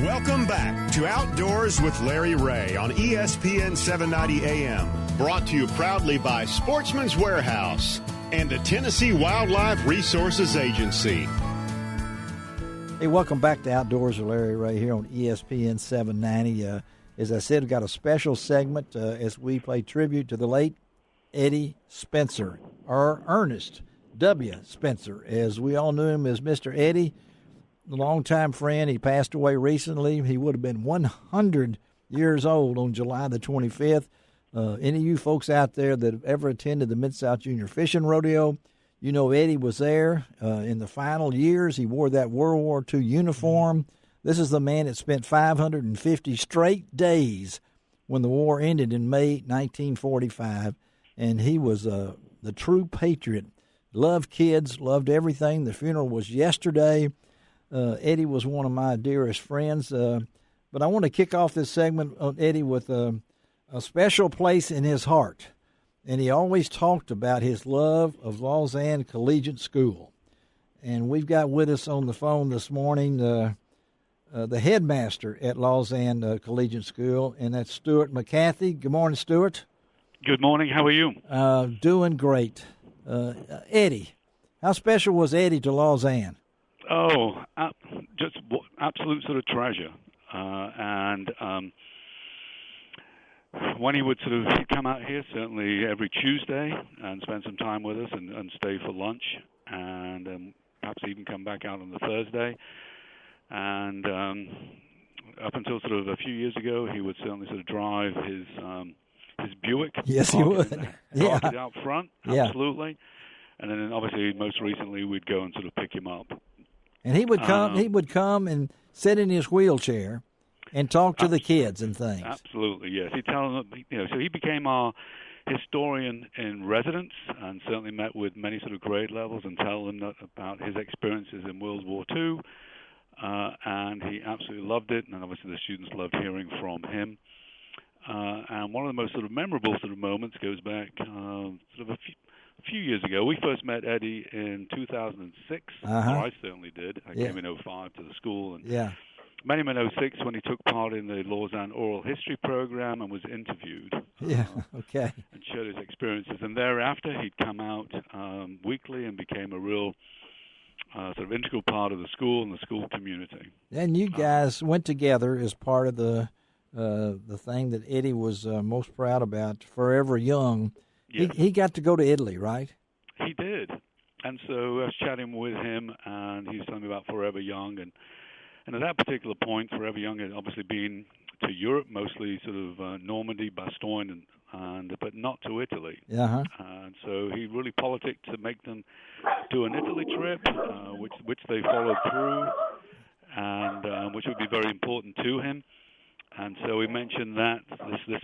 Welcome back to Outdoors with Larry Ray on ESPN 790 AM. Brought to you proudly by Sportsman's Warehouse and the Tennessee Wildlife Resources Agency. Hey, welcome back to Outdoors with Larry Ray here on ESPN 790. As I said, we've got a special segment as we play tribute to the late Eddie Spencer, or Ernest W. Spencer, as we all knew him as Mr. Eddie. A longtime friend. He passed away recently. He would have been 100 years old on July the 25th. Any of you folks out there that have ever attended the Mid-South Junior Fishing Rodeo, you know Eddie was there in the final years. He wore that World War II uniform. This is the man that spent 550 straight days when the war ended in May 1945, and he was the true patriot. Loved kids, loved everything. The funeral was yesterday. Eddie was one of my dearest friends, but I want to kick off this segment on Eddie with a special place in his heart, and he always talked about his love of Lausanne Collegiate School. And we've got with us on the phone this morning the headmaster at Lausanne Collegiate School, and that's Stuart McCarthy. Good morning, Stuart. Good morning. How are you? Doing great. Eddie, how special was Eddie to Lausanne? Oh, just absolute sort of treasure. When he would sort of come out here, certainly every Tuesday, and spend some time with us and stay for lunch, and perhaps even come back out on the Thursday. And up until sort of a few years ago, he would certainly sort of drive his Buick. Yes, he would. Park it out front, absolutely. Yeah. And then obviously, most recently, we'd go and sort of pick him up. And he would come. He would come and sit in his wheelchair and talk to the kids and things. Absolutely, yes. He tell them, so he became our historian in residence, and certainly met with many sort of grade levels and tell them about his experiences in World War II. And he absolutely loved it, and obviously the students loved hearing from him. And one of the most sort of memorable sort of moments goes back sort of a few years ago. We first met Eddie in 2006. I certainly did. I came in 2005 to the school, and met him in 2006 when he took part in the Lausanne Oral History program and was interviewed. And shared his experiences. And thereafter, he'd come out weekly and became a real sort of integral part of the school and the school community. And you guys went together as part of the thing that Eddie was most proud about, Forever Young. Yes. He got to go to Italy, right? He did. And so I was chatting with him, and he was telling me about Forever Young. And at that particular point, Forever Young had obviously been to Europe, mostly sort of Normandy, Bastogne, but not to Italy. And so he really politicked to make them do an Italy trip, which they followed through, and which would be very important to him. And so we mentioned that this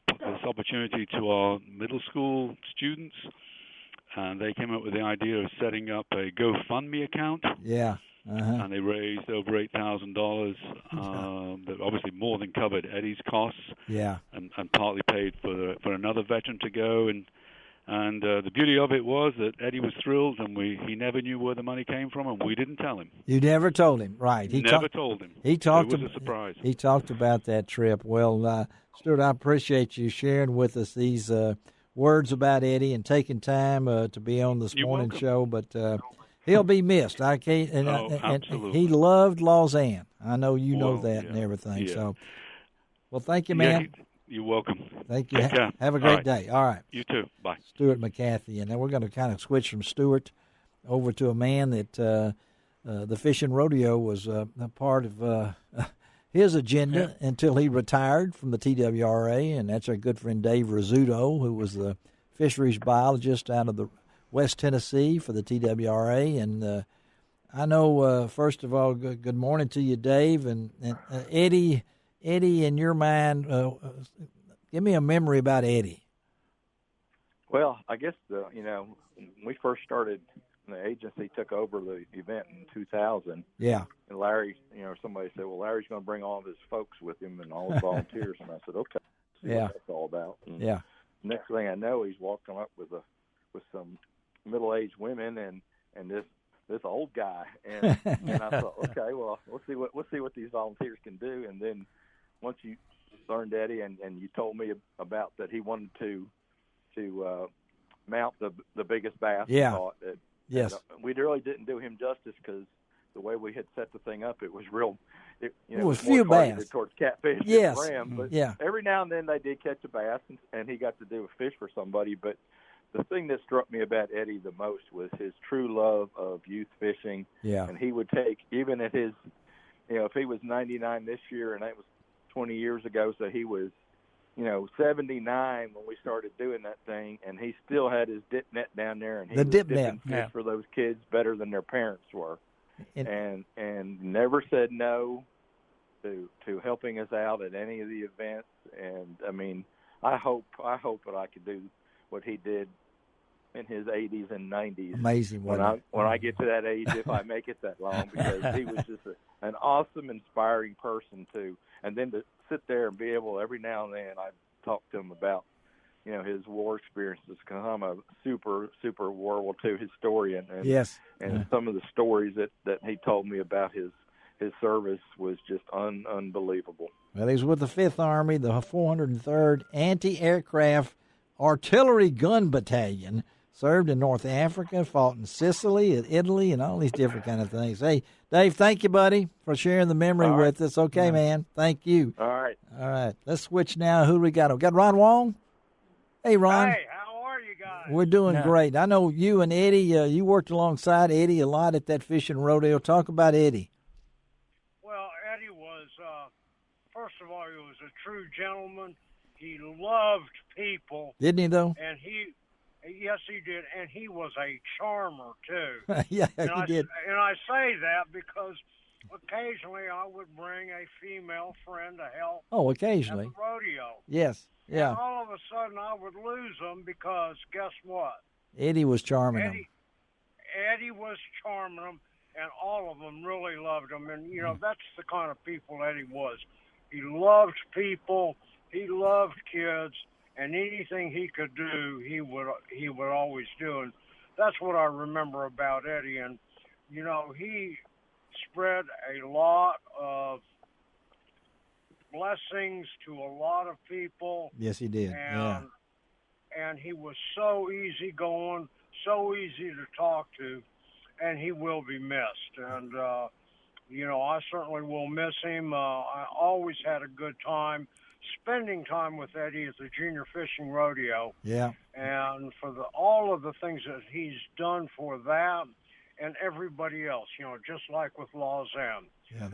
opportunity to our middle school students, and they came up with the idea of setting up a GoFundMe account. And they raised over $8,000. That obviously more than covered Eddie's costs. And partly paid for another veteran to go. And the beauty of it was that Eddie was thrilled, and he never knew where the money came from, and we didn't tell him. You never told him, right? Never told him. It was a surprise. He talked about that trip. Well, Stuart, I appreciate you sharing with us these words about Eddie and taking time to be on this morning show. But he'll be missed. I can't. And he loved Lausanne. I know you know that and everything. Yeah. So, well, thank you, man. You're welcome. Thank you. Have a great day. All right. You too. Bye. Stuart McCarthy. And then we're going to kind of switch from Stuart over to a man that the fishing rodeo was a part of his agenda until he retired from the TWRA, and that's our good friend Dave Rizzuto, who was the fisheries biologist out of the West Tennessee for the TWRA. And I know, first of all, good morning to you, Dave. And Eddie, in your mind, give me a memory about Eddie. Well, I guess, when we first started, the agency took over the event in 2000. Yeah. And Larry, somebody said, well, Larry's going to bring all of his folks with him and all his volunteers. And I said, okay, see what that's all about. And next thing I know, he's walking up with some middle-aged women and this this old guy, and I thought, okay, well, we'll see what these volunteers can do. And then once you learned Eddie, and you told me about that he wanted to mount the biggest bass. Yeah. I thought that, yes. We really didn't do him justice because the way we had set the thing up, it was real. It was few more bass towards catfish. Yes. And brim, but yeah. every now and then they did catch a bass, and he got to do a fish for somebody. But the thing that struck me about Eddie the most was his true love of youth fishing. Yeah. And he would take, even at his, if he was 99 this year, and that was 20 years ago, so he was, 79 when we started doing that thing, and he still had his dip net down there, and he was dipping fish for those kids better than their parents were, and never said no to helping us out at any of the events. And I mean, I hope that I could do what he did in his 80s and 90s. Amazing. When I get to that age, if I make it that long, because he was just an awesome, inspiring person too. And then to sit there and be able, every now and then, I talk to him about, his war experiences, because I'm a super World War II historian, and yes, and some of the stories that he told me about his service was just unbelievable. Well, he was with the 5th Army, the 403rd Anti-Aircraft Artillery Gun Battalion, served in North Africa, fought in Sicily, in Italy, and all these different kind of things. Hey, Dave, thank you, buddy, for sharing the memory with us. Okay, man. Thank you. All right. Let's switch now. Who do we got? We got Ron Wong. Hey, Ron. Hey, how are you guys? We're doing great. I know you and Eddie, you worked alongside Eddie a lot at that fishing rodeo. Talk about Eddie. Well, Eddie was, first of all, he was a true gentleman. He loved people. Didn't he, though? And yes, he did. And he was a charmer, too. Yeah, he did. And I say that because occasionally I would bring a female friend to help. Oh, occasionally. At the rodeo. Yes, yeah. And all of a sudden I would lose them because guess what? Eddie was charming them. Eddie was charming them, and all of them really loved him. And, that's the kind of people Eddie was. He loved people. He loved kids. And anything he could do, he would always do. And that's what I remember about Eddie. And, he spread a lot of blessings to a lot of people. Yes, he did. And he was so easygoing, so easy to talk to, and he will be missed. And, I certainly will miss him. I always had a good time spending time with Eddie at the Junior Fishing Rodeo. Yeah. And for all of the things that he's done for that and everybody else, just like with Lausanne. Yeah,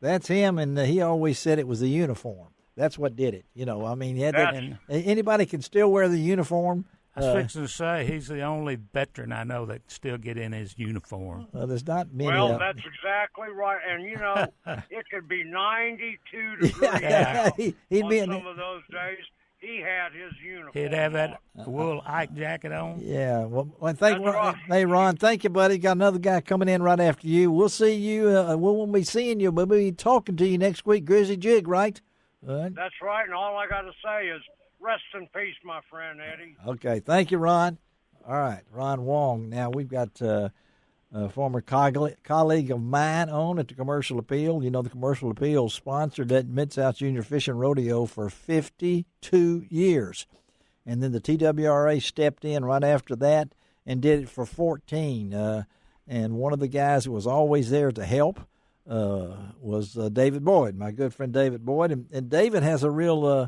that's him, and he always said it was the uniform. That's what did it. Anybody can still wear the uniform. I was fixing to say he's the only veteran I know that still get in his uniform. There's not many. Well, that's exactly right. And, it could be 92 degrees he'd be on some of those days. He had his uniform. He'd have that wool Ike jacket on. Yeah. Well, hey, Ron, thank you, buddy. Got another guy coming in right after you. We'll see you. We won't be seeing you, but we'll be talking to you next week. Grizzly Jig, right? That's right. And all I got to say is rest in peace, my friend, Eddie. Okay. Thank you, Ron. All right. Ron Wong. Now, we've got a former colleague of mine on at the Commercial Appeal. The Commercial Appeal sponsored that Mid-South Junior Fishing Rodeo for 52 years. And then the TWRA stepped in right after that and did it for 14. And one of the guys who was always there to help was David Boyd, my good friend David Boyd. And David has a real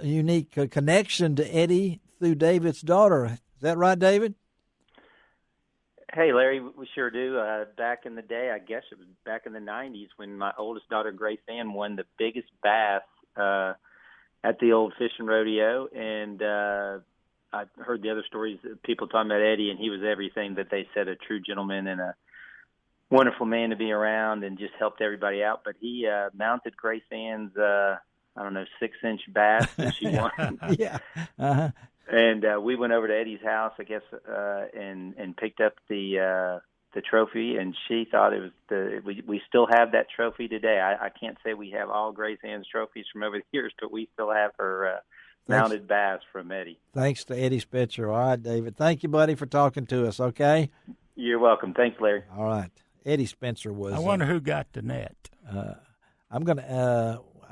unique connection to Eddie through David's daughter. Is that right, David? Hey, Larry, we sure do. Back in the day, I guess it was back in the 90s when my oldest daughter, Grace Ann, won the biggest bass at the old fishing rodeo. And I heard the other stories, people talking about Eddie, and he was everything that they said, a true gentleman and a wonderful man to be around and just helped everybody out. But he mounted Grace Ann's, 6-inch bass that she won. Yeah. Uh-huh. And we went over to Eddie's house, I guess, and picked up the trophy. And she thought it was we still have that trophy today. I can't say we have all Grace Ann's trophies from over the years, but we still have her mounted bass from Eddie. Thanks to Eddie Spitzer. All right, David. Thank you, buddy, for talking to us. Okay. You're welcome. Thanks, Larry. All right. Eddie Spencer was. I wonder who got the net. I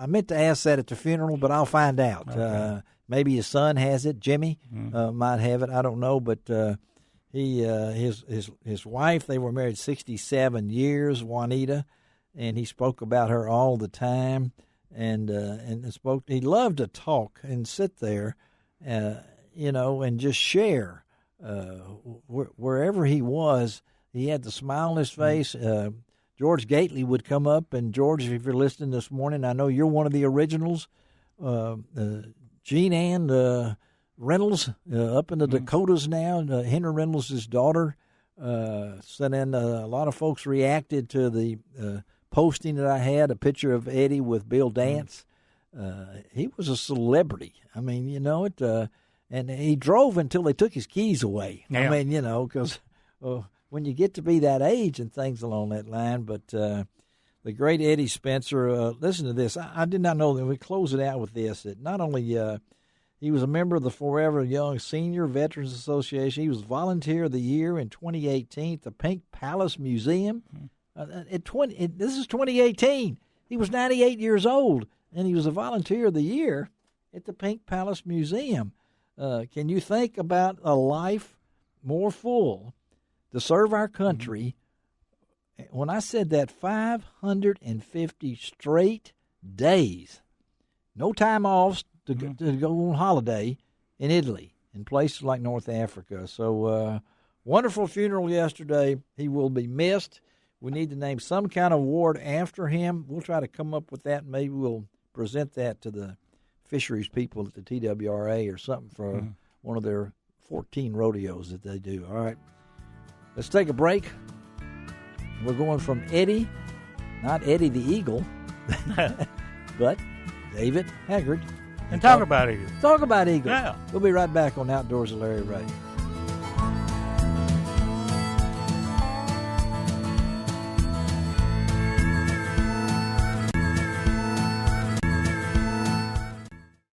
meant to ask that at the funeral, but I'll find out. Okay. Maybe his son has it. Jimmy might have it. I don't know, but his wife, they were married 67 years, Juanita, and he spoke about her all the time, and spoke. He loved to talk and sit there, and just share. Wherever he was, he had the smile on his face. George Gately would come up, and George, if you're listening this morning, I know you're one of the originals. Jean Ann Reynolds up in the Dakotas now. Henry Reynolds' daughter sent in. A lot of folks reacted to the posting that I had, a picture of Eddie with Bill Dance. He was a celebrity. I mean, and he drove until they took his keys away. Yeah. I mean, because when you get to be that age and things along that line. But the great Eddie Spencer, listen to this. I did not know that. We close it out with this. That not only he was a member of the Forever Young Senior Veterans Association, he was Volunteer of the Year in 2018 at the Pink Palace Museum. This is 2018. He was 98 years old, and he was a Volunteer of the Year at the Pink Palace Museum. Can you think about a life more full to serve our country? When I said that, 550 straight days, no time off to go on holiday in Italy, in places like North Africa. So wonderful funeral yesterday. He will be missed. We need to name some kind of award after him. We'll try to come up with that. Maybe we'll present that to the fisheries people at the TWRA or something for one of their 14 rodeos that they do. All right. Let's take a break. We're going from Eddie, not Eddie the Eagle, but David Haggard. And talk about Eagles. Talk about Eagles. Yeah. We'll be right back on Outdoors with Larry Ray.